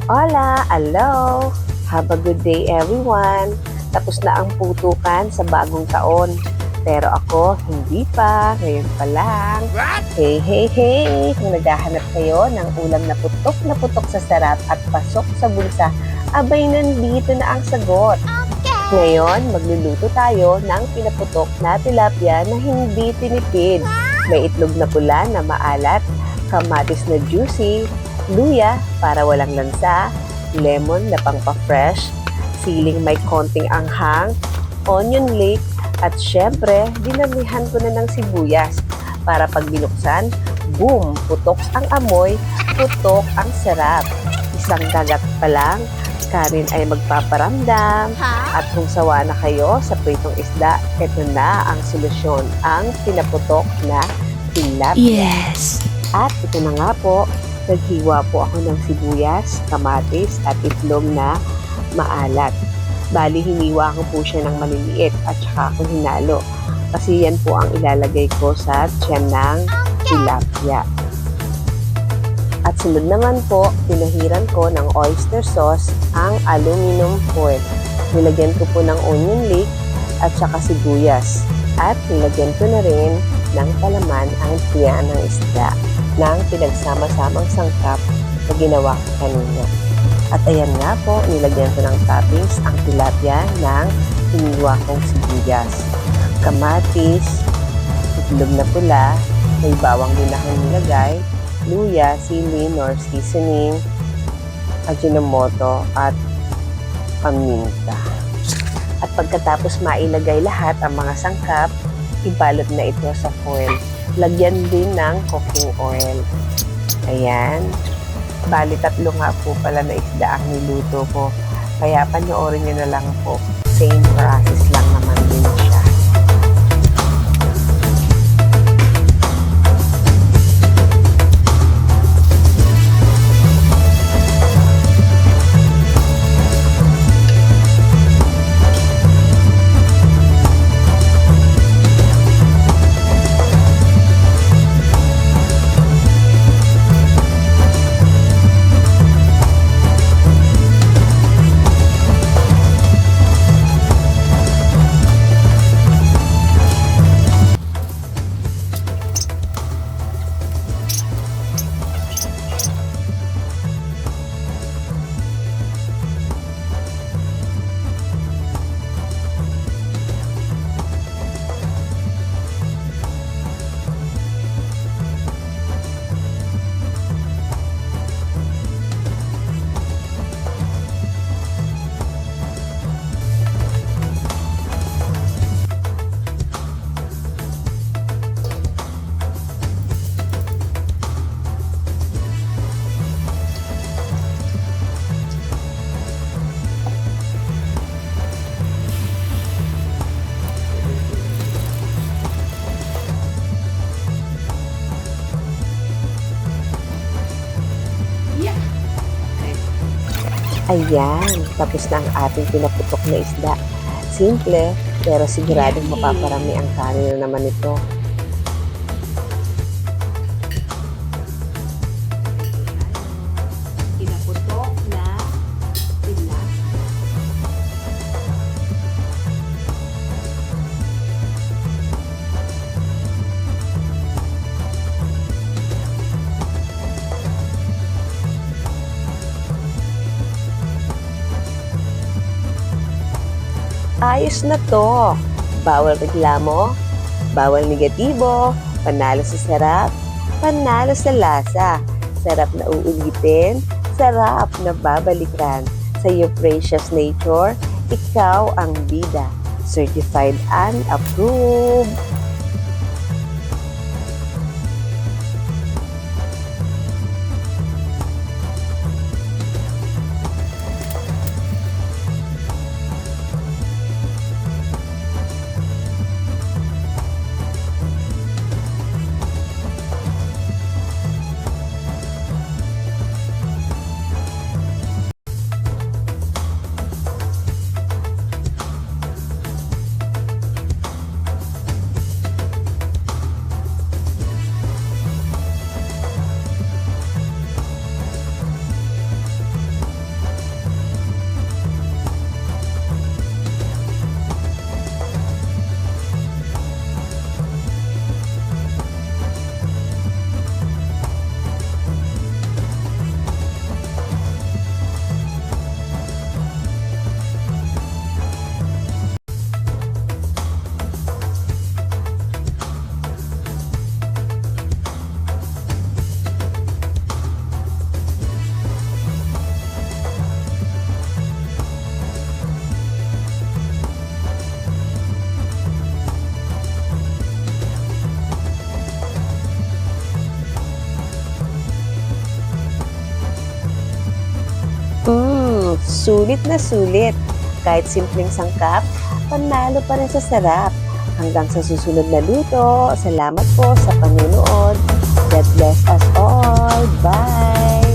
Hola! Hello! Have a good day everyone! Tapos na ang putukan sa bagong taon. Pero ako, hindi pa. Ngayon pa lang. What? Hey, hey, hey! Kung naghahanap kayo ng ulam na putok sa sarap at pasok sa bulsa, abay nandito na ang sagot. Ngayon, magluluto tayo ng pinaputok na tilapia na hindi tinipid. May itlog na pula na maalat, kamatis na juicy, luya para walang lansa, lemon na pangpa-fresh, siling may konting anghang, onion leek, at syempre, dinamihan ko na ng sibuyas para pag binuksan, boom! Putok ang amoy, putok ang sarap. Isang dagat pa lang, kanin ay magpaparamdam. At kung sawa na kayo sa pritong isda, ito na ang solusyon, ang pinaputok na tilapia. Yes! At ito na nga po, naghiwa po ako ng sibuyas, kamatis at itlog na maalat. Bali, hiniwa ko po siya ng maliliit at saka ako hinalo. Kasi yan po ang ilalagay ko sa tiyan ng tilapia. At sunod naman po, pinahiran ko ng oyster sauce ang aluminum foil. Nilagyan ko po ng onion leek at saka sibuyas. At nilagyan ko na rin ng palaman ang tiyan ng isda ng pinagsama-samang sangkap na ginawa ko kanina. At ayan nga po, nilagyan ko ng toppings ang tilapia ng hiniwa kong sibuyas, kamatis, itlog na pula, may bawang din akong nilagay, luya, sili, nor seasoning, ajinomoto, at paminta. At pagkatapos mailagay lahat ang mga sangkap, ibalot na ito sa foil. Lagyan din ng cooking oil. Ayan. Bali, 3 nga po pala na isda ang niluto ko. Kaya panoorin nyo na lang po. Same process lang naman din siya. Ayan, tapos na ang ating pinaputok na isda. Simple, pero siguradong mapaparami ang kanin na naman ito. Pinaputok na tilapia. Ayos na to. Bawal reklamo, bawal negatibo, panalo sa sarap, panalo sa lasa. Sarap na uulitin, sarap na babalikan. Sa iyo precious nature, ikaw ang bida. Certified and approved. Sulit na sulit. Kahit simpleng sangkap, panalo pa rin sa sarap. Hanggang sa susunod na luto, salamat po sa panunood. God bless us all. Bye!